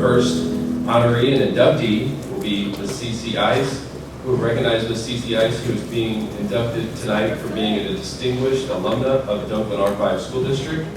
first honoree and inductee will be Ms. CC Ice, who will recognize Ms. CC Ice, who is being inducted tonight for being a distinguished alumna of Dunklin R-5 School District.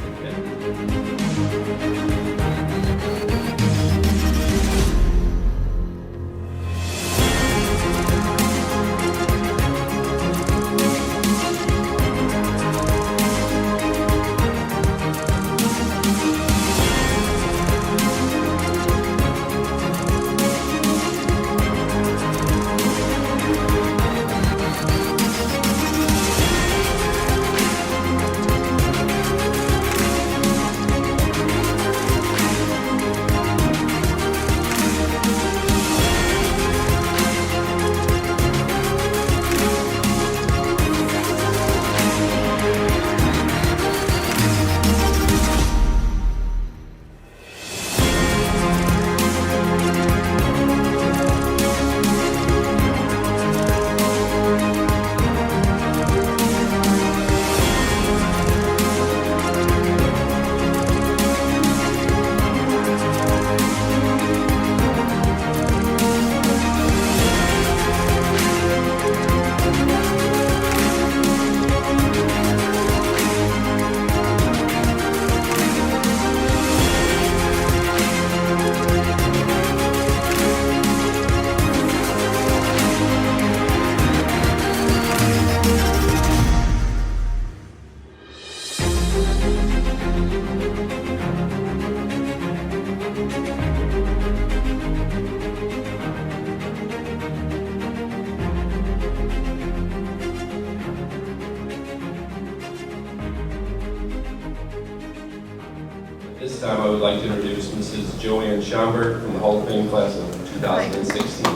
This time I would like to introduce Mrs. Joanne Schomburg from the Hall of Fame class of 2016.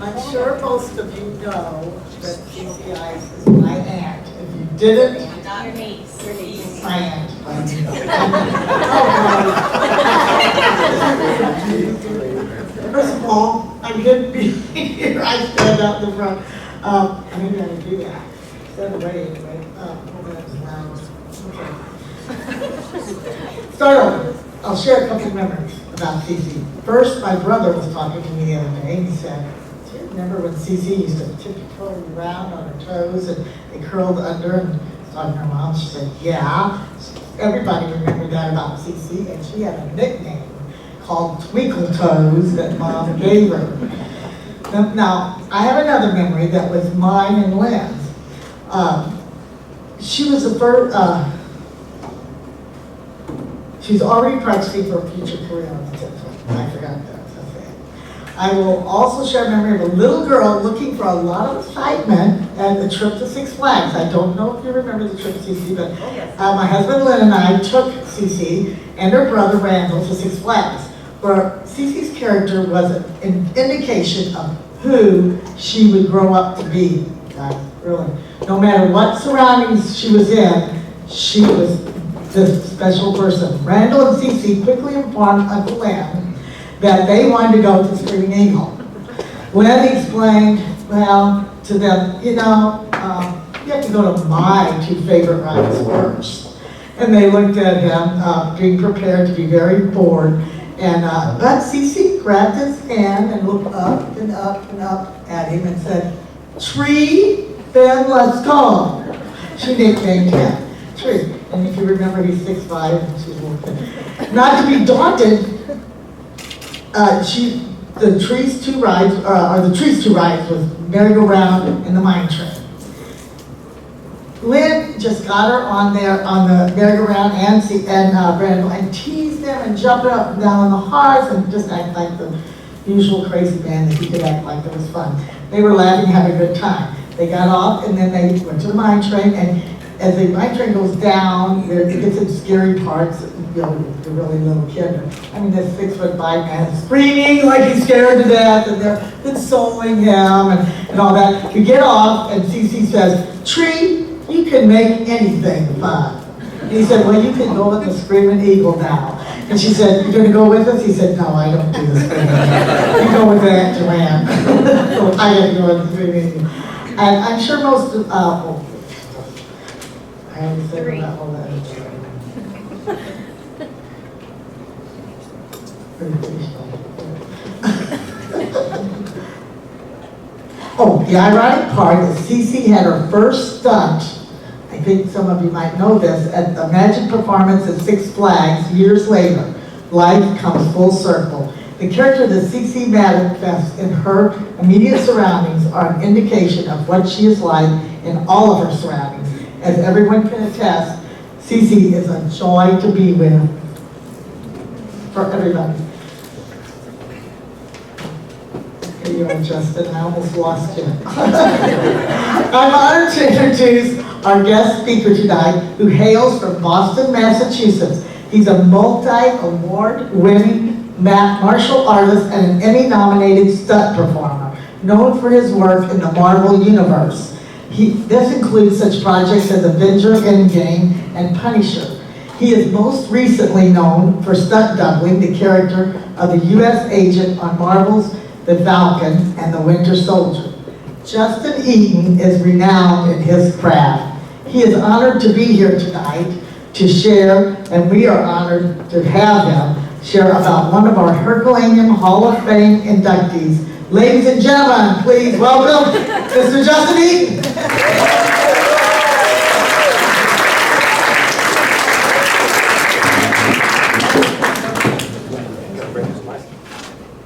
I'm sure most of you know that CC Ice is my aunt. If you didn't, Not your niece. Your niece. my aunt. First of all, I'm good to be here. I stand out in the front. Maybe I can do that. Stand away anyway. That's loud. Okay. Start over. I'll share a couple of memories about CC. First, my brother was talking to me the other day, and he said, "Do you remember when CC used to tiptoe around on her toes and they curled under?" And talking to her mom, she said, "Yeah." Everybody remembered that about CC, and she had a nickname called Twinkle Toes that Mom gave her. Now, I have another memory that was mine and Lynn's. She was the first. She's already practicing for a future career on the tip. I forgot that. I will also share a memory of a little girl looking for a lot of excitement at the trip to Six Flags. I don't know if you remember the trip to CC, but my husband Lynn and I took CC and her brother Randall to Six Flags, where CC's character was an indication of who she would grow up to be. Guys, really. No matter what surroundings she was in, she was this special person. Randall and CC quickly informed Uncle Lynn that they wanted to go to Screaming Eagle. Lynn explained, well, to them, you have to go to my two favorite rides first. And they looked at him, being prepared to be very bored. And but CC grabbed his hand and looked up and up and up at him and said, "Tree, then let's go." She nicknamed him Tree. And if you remember, he's 6'5", and she's a little thin. Not to be daunted, the tree's two rides was merry-go-round and the mine train. Lynn just got her on the merry-go-round and Randall, and teased them and jumped up and down on the hearts and just act like the usual crazy man that he could act like. It was fun. They were laughing, having a good time. They got off and then they went to the mine train, and as the mine train goes down, it gets in scary parts. You're a really little kid. I mean, this 6'5" man is screaming like he's scared to death, and they're consoling him and all that. You get off, and CC says, "Tree, you can make anything fun." And he said, "Well, you can go with the Screaming Eagle now." And she said, "You're going to go with us?" He said, "No, I don't do the Screaming Eagle. You go go with that, Joanne. So I had to go with the 3 meeting. And I'm sure most of, I already said that all that. Oh, the ironic part is Cece had her first stunt, I think some of you might know this, at a magic performance at Six Flags years later. Life comes full circle. The character that Cece manifests in her immediate surroundings are an indication of what she is like in all of her surroundings. As everyone can attest, Cece is a joy to be with for everybody. Here you are, Justin. I almost lost you. I'm honored to introduce our guest speaker tonight, who hails from Boston, Massachusetts. He's a multi-award-winning martial artist and an Emmy-nominated stunt performer, known for his work in the Marvel Universe. This includes such projects as Avenger Endgame and Punisher. He is most recently known for stunt doubling the character of the U.S. agent on Marvel's The Falcon and the Winter Soldier. Justin Eaton is renowned in his craft. He is honored to be here tonight to share, and we are honored to have him share about one of our Herculaneum Hall of Fame inductees. Ladies and gentlemen, please welcome Mr. Justin Eaton.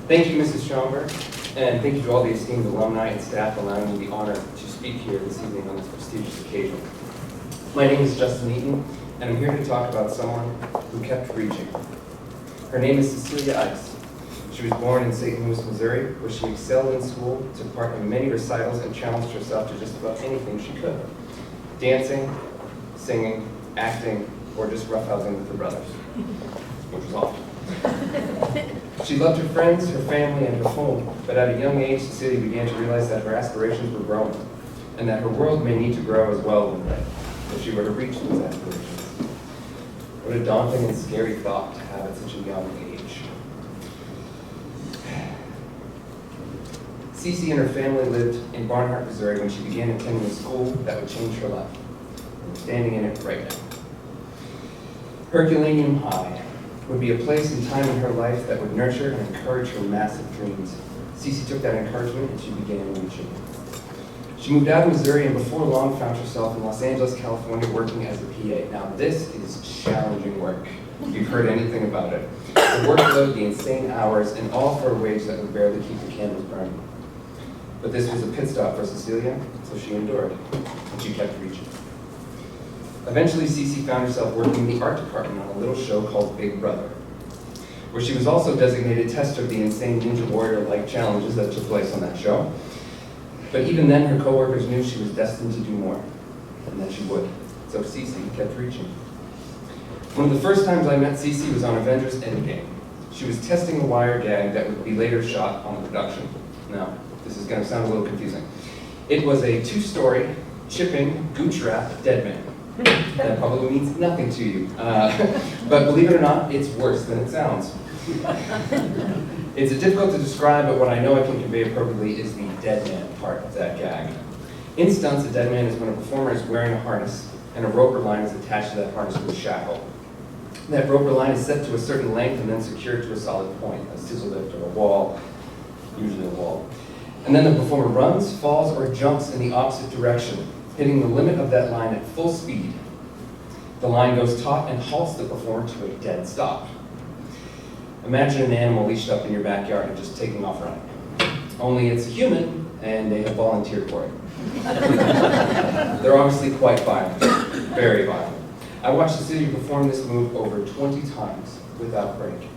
Thank you, Mrs. Schoenberg, and thank you to all the esteemed alumni and staff allowing me the honor to speak here this evening on this prestigious occasion. My name is Justin Eaton, and I'm here to talk about someone who kept reaching. Her name is Cecilia Ice. She was born in St. Louis, Missouri, where she excelled in school, took part in many recitals, and challenged herself to just about anything she could. Dancing, singing, acting, or just roughhousing with her brothers, which was often. She loved her friends, her family, and her home, but at a young age, Cecilia began to realize that her aspirations were growing, and that her world may need to grow as well one day, if she were to reach those aspirations. What a daunting and scary thought to have at such a young age. Cece and her family lived in Barnhart, Missouri when she began attending a school that would change her life. And we're standing in it right now. Herculaneum High would be a place and time in her life that would nurture and encourage her massive dreams. Cece took that encouragement and she began reaching. She moved out of Missouri and before long found herself in Los Angeles, California, working as a PA. Now this is challenging work, if you've heard anything about it. The workload, the insane hours, and all for a wage that would barely keep the candles burning. But this was a pit stop for Cecilia, so she endured, and she kept reaching. Eventually, Cece found herself working in the art department on a little show called Big Brother, where she was also designated tester of the insane Ninja Warrior-like challenges that took place on that show. But even then, her coworkers knew she was destined to do more, and that she would. So Cece kept reaching. One of the first times I met Cece was on Avengers Endgame. She was testing a wire gag that would be later shot on the production. Now, this is going to sound a little confusing. It was a 2-story, chipping, gooch-wrapped dead man. That probably means nothing to you. But believe it or not, it's worse than it sounds. It's difficult to describe, but what I know I can convey appropriately is the dead man part of that gag. In stunts, a dead man is when a performer is wearing a harness and a rope or line is attached to that harness with a shackle. That rope or line is set to a certain length and then secured to a solid point, a scissor lift or a wall, usually a wall. And then the performer runs, falls, or jumps in the opposite direction, hitting the limit of that line at full speed. The line goes taut and halts the performer to a dead stop. Imagine an animal leashed up in your backyard and just taking off running. Only it's a human, and they have volunteered for it. They're obviously quite violent, very violent. I watched Cecilia perform this move over 20 times without break,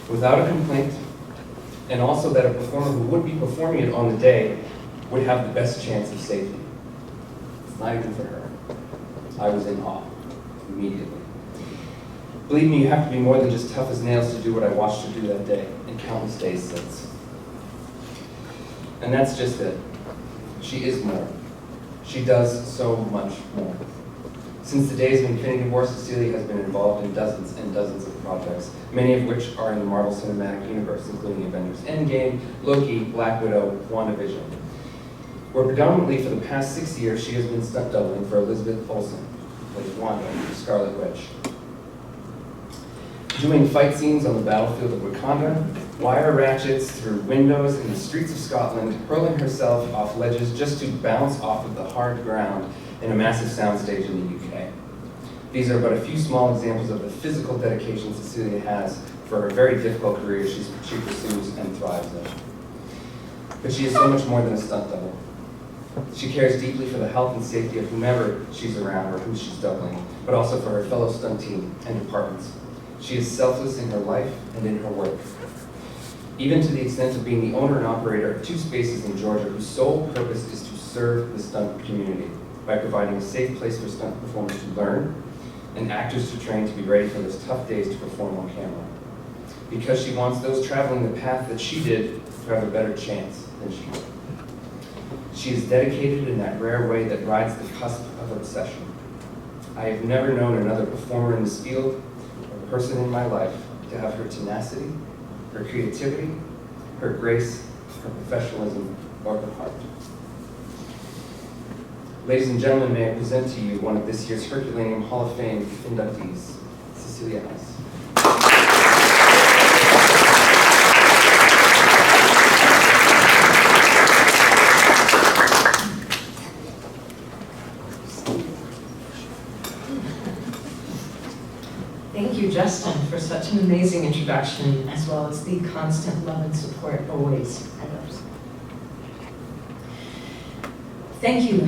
without a complaint, and also that a performer who would be performing it on the day would have the best chance of safety. It's not even for her. I was in awe, immediately. Believe me, you have to be more than just tough as nails to do what I watched her do that day, and countless days since. And that's just it. She is more. She does so much more. Since the days of Infinity War, Cecilia has been involved in dozens and dozens of projects, many of which are in the Marvel Cinematic Universe, including Avengers Endgame, Loki, Black Widow, WandaVision. Where predominantly for the past 6 years, she has been stunt doubling for Elizabeth Olsen, who plays Wanda in Scarlet Witch. Doing fight scenes on the battlefield of Wakanda, wire ratchets through windows in the streets of Scotland, hurling herself off ledges just to bounce off of the hard ground in a massive soundstage in the UK. These are but a few small examples of the physical dedication Cecilia has for her very difficult career she pursues and thrives in. But she is so much more than a stunt double. She cares deeply for the health and safety of whomever she's around or who she's doubling, but also for her fellow stunt team and departments. She is selfless in her life and in her work, even to the extent of being the owner and operator of 2 spaces in Georgia whose sole purpose is to serve the stunt community by providing a safe place for stunt performers to learn and actors to train to be ready for those tough days to perform on camera. Because she wants those traveling the path that she did to have a better chance than she did. She is dedicated in that rare way that rides the cusp of obsession. I have never known another performer in this field or person in my life to have her tenacity, her creativity, her grace, her professionalism, or her heart. Ladies and gentlemen, may I present to you one of this year's Herculaneum Hall of Fame inductees, Cecilia Ice. Thank you, Justin, for such an amazing introduction, as well as the constant love and support always. Thank you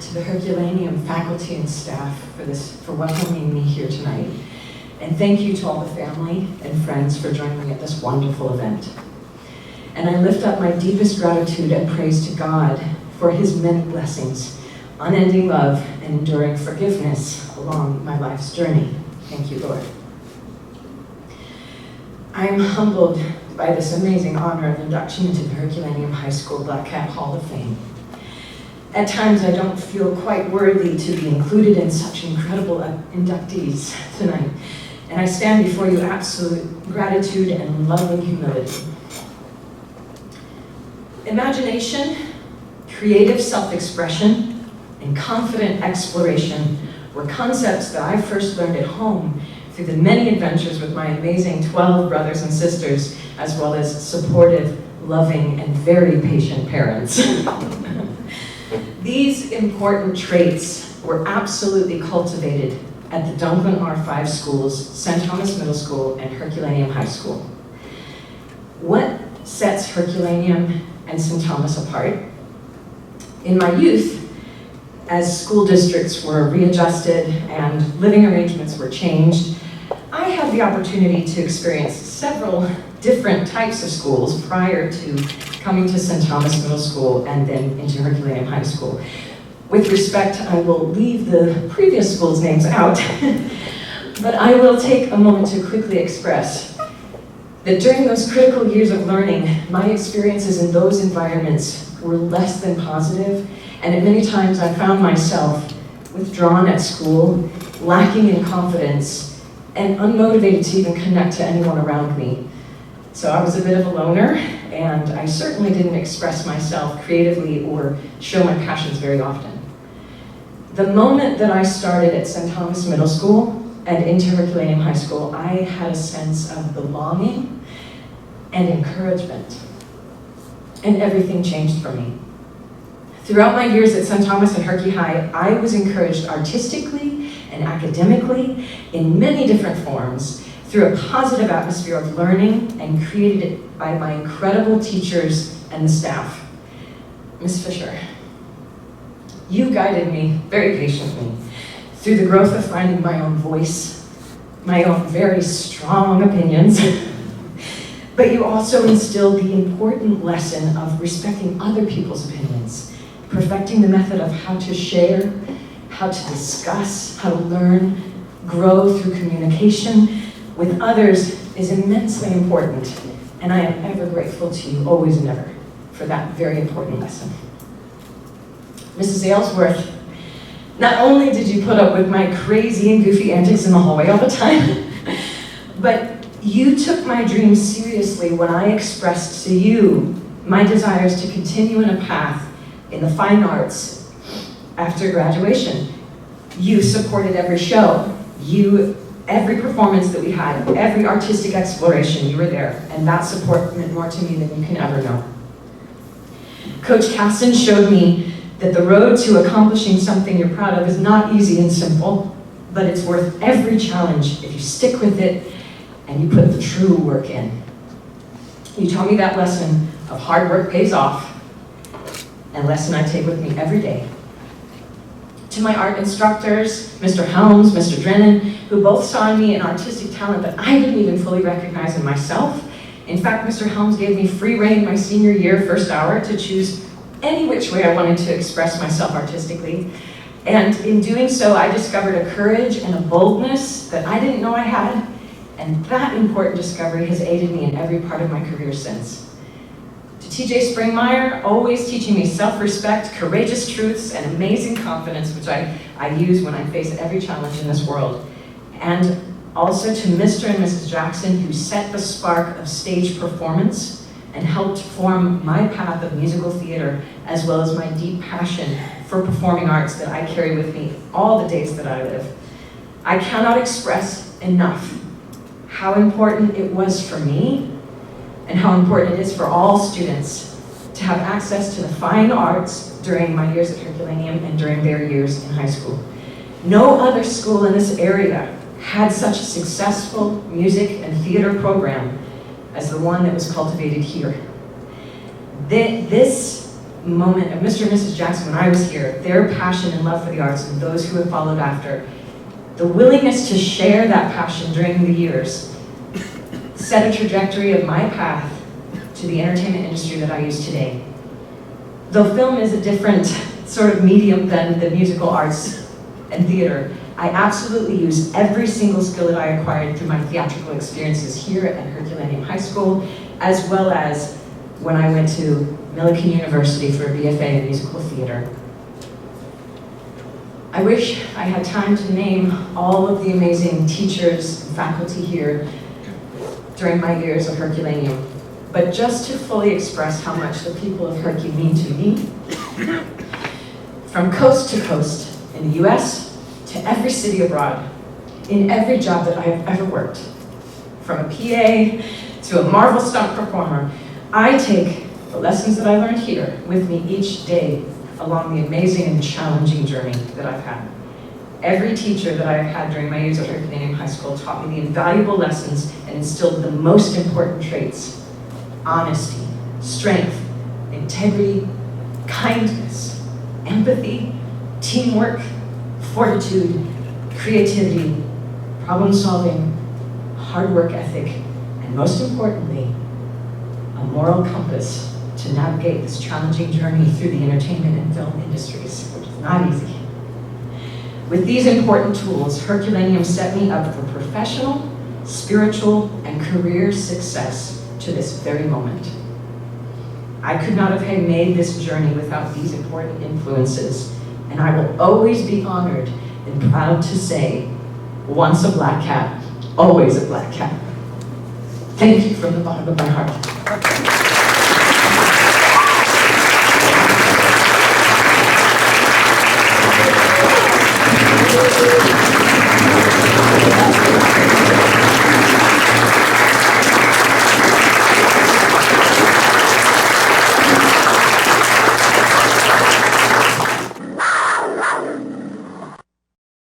to the Herculaneum faculty and staff for welcoming me here tonight. And thank you to all the family and friends for joining me at this wonderful event. And I lift up my deepest gratitude and praise to God for his many blessings, unending love, and enduring forgiveness along my life's journey. Thank you, Lord. I am humbled by this amazing honor of induction into the Herculaneum High School Blackcat Hall of Fame. At times, I don't feel quite worthy to be included in such incredible inductees tonight, and I stand before you absolute gratitude and loving humility. Imagination, creative self-expression, and confident exploration were concepts that I first learned at home through the many adventures with my amazing 12 brothers and sisters, as well as supportive, loving, and very patient parents. These important traits were absolutely cultivated at the Dunklin R-5 schools, St. Thomas Middle School, and Herculaneum High School. What sets Herculaneum and St. Thomas apart? In my youth, as school districts were readjusted and living arrangements were changed, I had the opportunity to experience several different types of schools prior to coming to St. Thomas Middle School and then into Herculaneum High School. With respect, I will leave the previous schools' names out, but I will take a moment to quickly express that during those critical years of learning, my experiences in those environments were less than positive, and at many times I found myself withdrawn at school, lacking in confidence, and unmotivated to even connect to anyone around me. So I was a bit of a loner, and I certainly didn't express myself creatively or show my passions very often. The moment that I started at St. Thomas Middle School and into Herculaneum High School, I had a sense of belonging and encouragement, and everything changed for me. Throughout my years at St. Thomas and Herky High, I was encouraged artistically and academically in many different forms through a positive atmosphere of learning and created by my incredible teachers and the staff. Ms. Fisher, you guided me very patiently through the growth of finding my own voice, my own very strong opinions, but you also instilled the important lesson of respecting other people's opinions, perfecting the method of how to share, how to discuss, how to learn, grow through communication with others is immensely important, and I am ever grateful to you, always and ever, for that very important lesson. Mrs. Aylesworth, not only did you put up with my crazy and goofy antics in the hallway all the time, but You took my dreams seriously when I expressed to you my desires to continue in a path in the fine arts after graduation. You supported every show. Every performance that we had, every artistic exploration, you were there. And that support meant more to me than you can ever know. Coach Casson showed me that the road to accomplishing something you're proud of is not easy and simple, but it's worth every challenge if you stick with it and you put the true work in. You taught me that lesson of hard work pays off, and a lesson I take with me every day. To my art instructors, Mr. Helms, Mr. Drennan, who both saw in me an artistic talent that I didn't even fully recognize in myself. In fact, Mr. Helms gave me free rein my senior year, first hour, to choose any which way I wanted to express myself artistically. And in doing so, I discovered a courage and a boldness that I didn't know I had, and that important discovery has aided me in every part of my career since. To TJ Springmeyer, always teaching me self-respect, courageous truths, and amazing confidence, which I use when I face every challenge in this world. And also to Mr. and Mrs. Jackson, who set the spark of stage performance and helped form my path of musical theater, as well as my deep passion for performing arts that I carry with me all the days that I live. I cannot express enough how important it was for me and how important it is for all students to have access to the fine arts during my years at Herculaneum and during their years in high school. No other school in this area had such a successful music and theater program as the one that was cultivated here. This moment of Mr. and Mrs. Jackson when I was here, their passion and love for the arts, and those who have followed after, the willingness to share that passion during the years set a trajectory of my path to the entertainment industry that I use today. Though film is a different sort of medium than the musical arts and theater, I absolutely use every single skill that I acquired through my theatrical experiences here at Herculaneum High School, as well as when I went to Millikan University for a BFA in musical theater. I wish I had time to name all of the amazing teachers and faculty here during my years at Herculaneum, but just to fully express how much the people of Hercule mean to me, from coast to coast, in the US, to every city abroad, in every job that I have ever worked, from a PA to a Marvel stunt performer, I take the lessons that I learned here with me each day along the amazing and challenging journey that I've had. Every teacher that I've had during my years at Herculaneum High School taught me the invaluable lessons and instilled the most important traits: honesty, strength, integrity, kindness, empathy, teamwork, fortitude, creativity, problem solving, hard work ethic, and most importantly, a moral compass to navigate this challenging journey through the entertainment and film industries, which is not easy. With these important tools, Herculaneum set me up for professional, spiritual, and career success to this very moment. I could not have made this journey without these important influences, and I will always be honored and proud to say, once a black cat, always a black cat. Thank you from the bottom of my heart.